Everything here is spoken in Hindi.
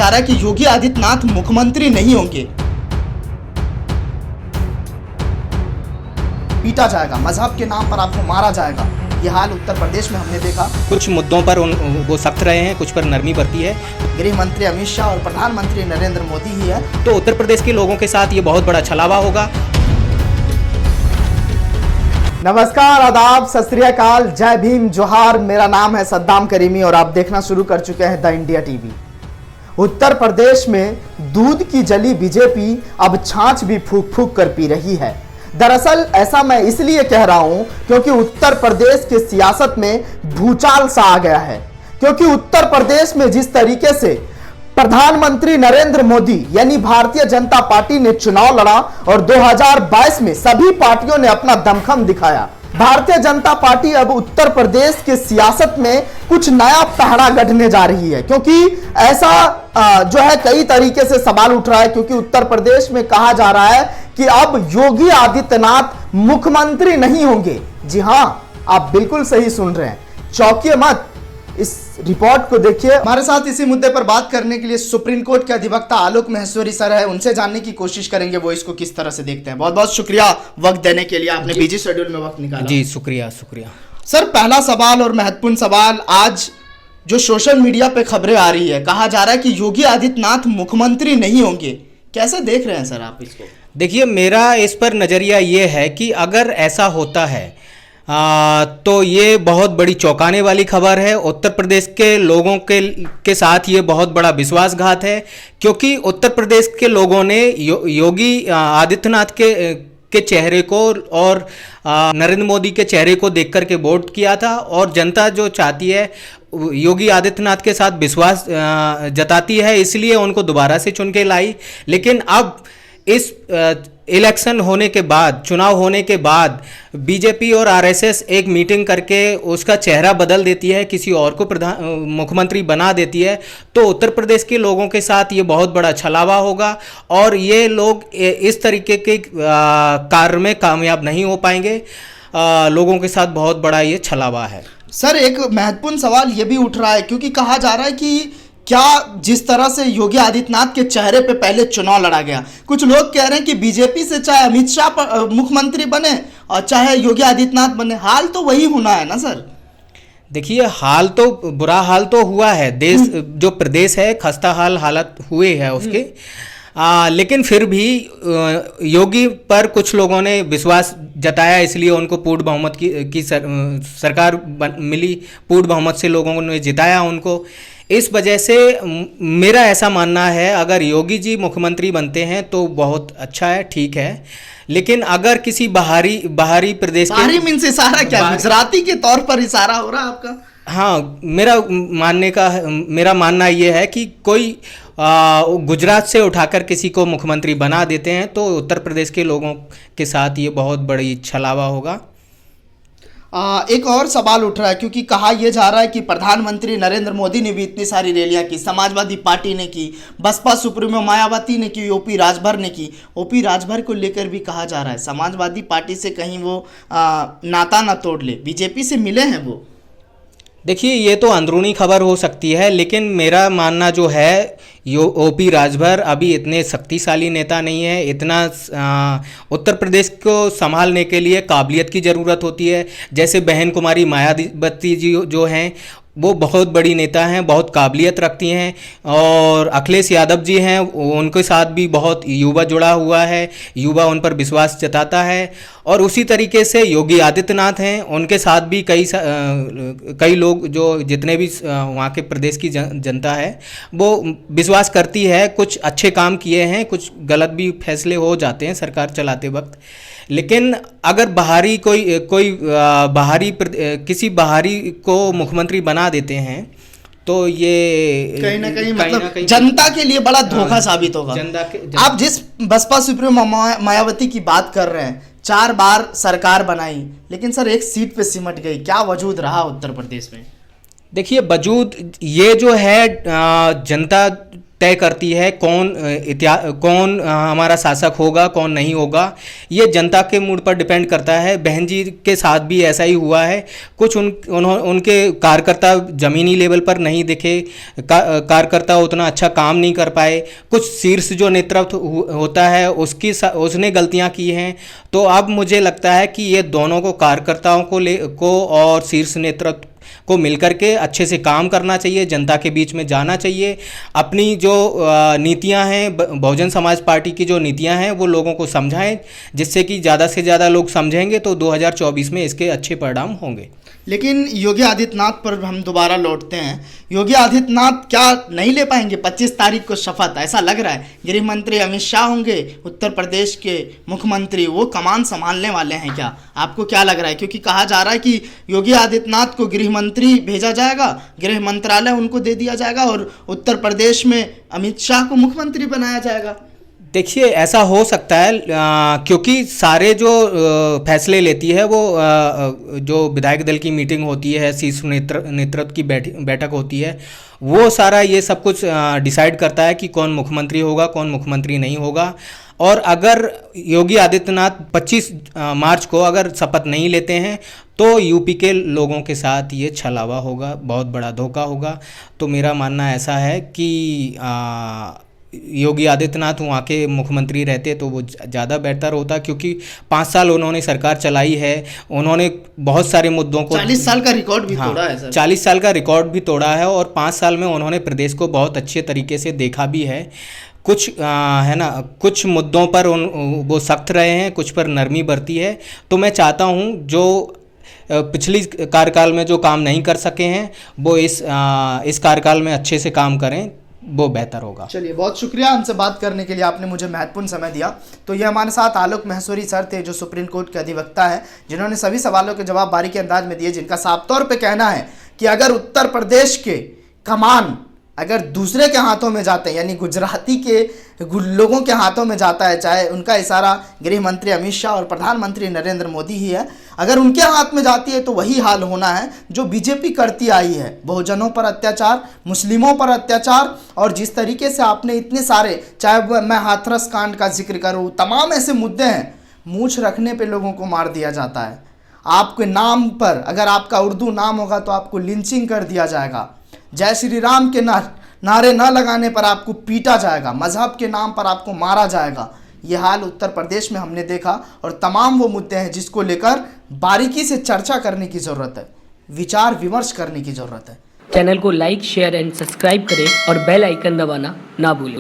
जा रहा है कि योगी आदित्यनाथ मुख्यमंत्री नहीं होंगे, पीटा जाएगा, मजहब के नाम पर आपको मारा जाएगा। ये हाल उत्तर प्रदेश में हमने देखा। कुछ मुद्दों पर वो सख्त रहे हैं, कुछ पर नरमी बरती है। गृह मंत्री अमित शाह और प्रधानमंत्री नरेंद्र मोदी ही है। तो उत्तर प्रदेश के लोगों के साथ ये बहुत बड़ा छलावा होगा। नमस्कार, आदाब, सत श्री अकाल, जय भीम, जोहार। मेरा नाम है सद्दाम करीमी और आप देखना शुरू कर चुके हैं the India TV. Uttar Pradesh में दूध की जली बीजेपी अब छाछ भी फूक फूक कर पी रही है। दरअसल ऐसा मैं इसलिए कह रहा हूं क्योंकि उत्तर प्रदेश की सियासत में भूचाल सा आ गया है। क्योंकि उत्तर प्रदेश में जिस तरीके से प्रधानमंत्री नरेंद्र मोदी यानी भारतीय जनता पार्टी ने चुनाव लड़ा और 2022 में सभी पार्टियों ने अपना दमखम दिखाया, भारतीय जनता पार्टी अब उत्तर प्रदेश के सियासत में कुछ नया पहरा गढ़ने जा रही है। क्योंकि ऐसा जो है कई तरीके से सवाल उठ रहा है, क्योंकि उत्तर प्रदेश में कहा जा रहा है कि अब योगी आदित्यनाथ मुख्यमंत्री नहीं होंगे। जी हां, आप बिल्कुल सही सुन रहे हैं, चौंकिए मत। इस रिपोर्ट को देखिए। हमारे साथ इसी मुद्दे पर बात करने के लिए सुप्रीम कोर्ट के अधिवक्ता आलोक महेश्वरी सर है, उनसे जानने की कोशिश करेंगे वो इसको किस तरह से देखते हैं। बहुत बहुत शुक्रिया वक्त देने के लिए, आपने बिजी शेड्यूल में वक्त निकाला। जी शुक्रिया। सर, पहला सवाल और महत्वपूर्ण सवाल, आज जो सोशल मीडिया पे खबरें आ रही है, कहा जा रहा है कि योगी आदित्यनाथ मुख्यमंत्री नहीं होंगे, कैसे देख रहे हैं सर आप इसको? देखिए, मेरा इस पर नज़रिया ये है कि अगर ऐसा होता है तो ये बहुत बड़ी चौंकाने वाली खबर है। उत्तर प्रदेश के लोगों के साथ ये बहुत बड़ा विश्वासघात है, क्योंकि उत्तर प्रदेश के लोगों ने योगी आदित्यनाथ के चेहरे को और नरेंद्र मोदी के चेहरे को देख कर के वोट किया था, और जनता जो चाहती है योगी आदित्यनाथ के साथ विश्वास जताती है, इसलिए उनको दोबारा से चुन के लाई। लेकिन अब इस इलेक्शन होने के बाद, चुनाव होने के बाद बीजेपी और आरएसएस एक मीटिंग करके उसका चेहरा बदल देती है, किसी और को मुख्यमंत्री बना देती है, तो उत्तर प्रदेश के लोगों के साथ ये बहुत बड़ा छलावा होगा और ये लोग इस तरीके के कार्य में कामयाब नहीं हो पाएंगे। लोगों के साथ बहुत बड़ा ये छलावा है। सर, एक महत्वपूर्ण सवाल ये भी उठ रहा है, क्योंकि कहा जा रहा है कि क्या जिस तरह से योगी आदित्यनाथ के चेहरे पे पहले चुनाव लड़ा गया, कुछ लोग कह रहे हैं कि बीजेपी से चाहे अमित शाह मुख्यमंत्री बने और चाहे योगी आदित्यनाथ बने, हाल तो वही होना है ना सर? देखिए, हाल तो बुरा हाल तो हुआ है, देश जो प्रदेश है खस्ता हालत हुए है उसके। लेकिन फिर भी योगी पर कुछ लोगों ने विश्वास जताया, इसलिए उनको पूर्ण बहुमत की सरकार मिली, पूर्ण बहुमत से लोगों ने जिताया उनको। इस वजह से मेरा ऐसा मानना है, अगर योगी जी मुख्यमंत्री बनते हैं तो बहुत अच्छा है, ठीक है। लेकिन अगर किसी बाहरी प्रदेश के, बाहरी मीन्स इशारा क्या, गुजराती के तौर पर इशारा हो रहा है आपका? हाँ, मेरा मानना ये है कि कोई गुजरात से उठाकर किसी को मुख्यमंत्री बना देते हैं तो उत्तर प्रदेश के लोगों के साथ ये बहुत बड़ी छलावा होगा। एक और सवाल उठ रहा है, क्योंकि कहा यह जा रहा है कि प्रधानमंत्री नरेंद्र मोदी ने भी इतनी सारी रैलियां की, समाजवादी पार्टी ने की, बसपा सुप्रीमो मायावती ने की, ओपी राजभर ने की। ओपी राजभर को लेकर भी कहा जा रहा है समाजवादी पार्टी से कहीं वो नाता ना तोड़ ले, बीजेपी से मिले हैं वो। देखिए, ये तो अंदरूनी खबर हो सकती है, लेकिन मेरा मानना जो है ओपी राजभर अभी इतने शक्तिशाली नेता नहीं है। इतना उत्तर प्रदेश को संभालने के लिए काबिलियत की ज़रूरत होती है। जैसे बहन कुमारी मायावती जी जो हैं, वो बहुत बड़ी नेता हैं, बहुत काबिलियत रखती हैं, और अखिलेश यादव जी हैं, उनके साथ भी बहुत युवा जुड़ा हुआ है, युवा उन पर विश्वास जताता है। और उसी तरीके से योगी आदित्यनाथ हैं, उनके साथ भी कई लोग, जो जितने भी वहाँ के प्रदेश की जनता है वो विश्वास करती है। कुछ अच्छे काम किए हैं, कुछ गलत भी फैसले हो जाते हैं सरकार चलाते वक्त। लेकिन अगर किसी बाहरी को मुख्यमंत्री बना देते हैं तो ये कहीं ना कहीं मतलब जनता के लिए बड़ा धोखा साबित होगा। आप जिस बसपा सुप्रीमो मायावती की बात कर रहे हैं, 4 बार सरकार बनाई, लेकिन सर एक सीट पे सिमट गई, क्या वजूद रहा उत्तर प्रदेश में? देखिए, वजूद ये जो है जनता तय करती है कौन हमारा शासक होगा, कौन नहीं होगा। ये जनता के मूड पर डिपेंड करता है। बहन जी के साथ भी ऐसा ही हुआ है। कुछ उनके कार्यकर्ता ज़मीनी लेवल पर नहीं दिखे, कार्यकर्ता उतना अच्छा काम नहीं कर पाए, कुछ शीर्ष जो नेतृत्व होता है उसने गलतियां की हैं। तो अब मुझे लगता है कि ये दोनों को, कार्यकर्ताओं को और शीर्ष नेतृत्व को मिलकर के अच्छे से काम करना चाहिए, जनता के बीच में जाना चाहिए। अपनी जो नीतियां हैं, बहुजन समाज पार्टी की जो नीतियां हैं वो लोगों को समझाएं, जिससे कि ज़्यादा से ज़्यादा लोग समझेंगे तो 2024 में इसके अच्छे परिणाम होंगे। लेकिन योगी आदित्यनाथ पर हम दोबारा लौटते हैं। योगी आदित्यनाथ क्या नहीं ले पाएंगे 25 तारीख को शपथ? ऐसा लग रहा है गृह मंत्री अमित शाह होंगे उत्तर प्रदेश के मुख्यमंत्री, वो कमान संभालने वाले हैं क्या? आपको क्या लग रहा है? क्योंकि कहा जा रहा है कि योगी आदित्यनाथ को गृह मंत्री भेजा जाएगा, गृह मंत्रालय उनको दे दिया जाएगा और उत्तर प्रदेश में अमित शाह को मुख्यमंत्री बनाया जाएगा। देखिए, ऐसा हो सकता है क्योंकि सारे जो फैसले लेती है वो जो विधायक दल की मीटिंग होती है, शीर्ष नेतृत्व की बैठक होती है, वो सारा ये सब कुछ डिसाइड करता है कि कौन मुख्यमंत्री होगा, कौन मुख्यमंत्री नहीं होगा। और अगर योगी आदित्यनाथ 25 मार्च को अगर शपथ नहीं लेते हैं तो यूपी के लोगों के साथ ये छलावा होगा, बहुत बड़ा धोखा होगा। तो मेरा मानना ऐसा है कि योगी आदित्यनाथ वहाँ के मुख्यमंत्री रहते तो वो ज़्यादा बेहतर होता, क्योंकि 5 साल उन्होंने सरकार चलाई है, उन्होंने बहुत सारे मुद्दों को 40 साल का रिकॉर्ड भी तोड़ा है सर। 40 साल का रिकॉर्ड भी तोड़ा है और 5 साल में उन्होंने प्रदेश को बहुत अच्छे तरीके से देखा भी है। कुछ है ना, कुछ मुद्दों पर वो सख्त रहे हैं, कुछ पर नरमी बरती है। तो मैं चाहता हूँ जो पिछली कार्यकाल में जो काम नहीं कर सके हैं वो इस कार्यकाल में अच्छे से काम करें, वो बेहतर होगा। चलिए, बहुत शुक्रिया हमसे बात करने के लिए, आपने मुझे महत्वपूर्ण समय दिया। तो ये हमारे साथ आलोक महसूरी सर थे, जो सुप्रीम कोर्ट के अधिवक्ता है, जिन्होंने सभी सवालों के जवाब बारीकी अंदाज में दिए, जिनका साफ तौर पे कहना है कि अगर उत्तर प्रदेश के कमान अगर दूसरे के हाथों में जाते हैं, यानी गुजराती के लोगों के हाथों में जाता है, चाहे उनका इशारा गृह मंत्री अमित शाह और प्रधानमंत्री नरेंद्र मोदी ही है, अगर उनके हाथ में जाती है तो वही हाल होना है जो बीजेपी करती आई है। बहुजनों पर अत्याचार, मुस्लिमों पर अत्याचार, और जिस तरीके से आपने इतने सारे, चाहे मैं हाथरस कांड का जिक्र करूँ, तमाम ऐसे मुद्दे हैं, मूछ रखने पर लोगों को मार दिया जाता है। आपके नाम पर, अगर आपका उर्दू नाम होगा तो आपको लिंचिंग कर दिया जाएगा। जय श्री राम के नारे न लगाने पर आपको पीटा जाएगा, मजहब के नाम पर आपको मारा जाएगा। ये हाल उत्तर प्रदेश में हमने देखा, और तमाम वो मुद्दे हैं जिसको लेकर बारीकी से चर्चा करने की ज़रूरत है, विचार विमर्श करने की ज़रूरत है। चैनल को लाइक, शेयर एंड सब्सक्राइब करें और बेल आइकन दबाना ना भूलें।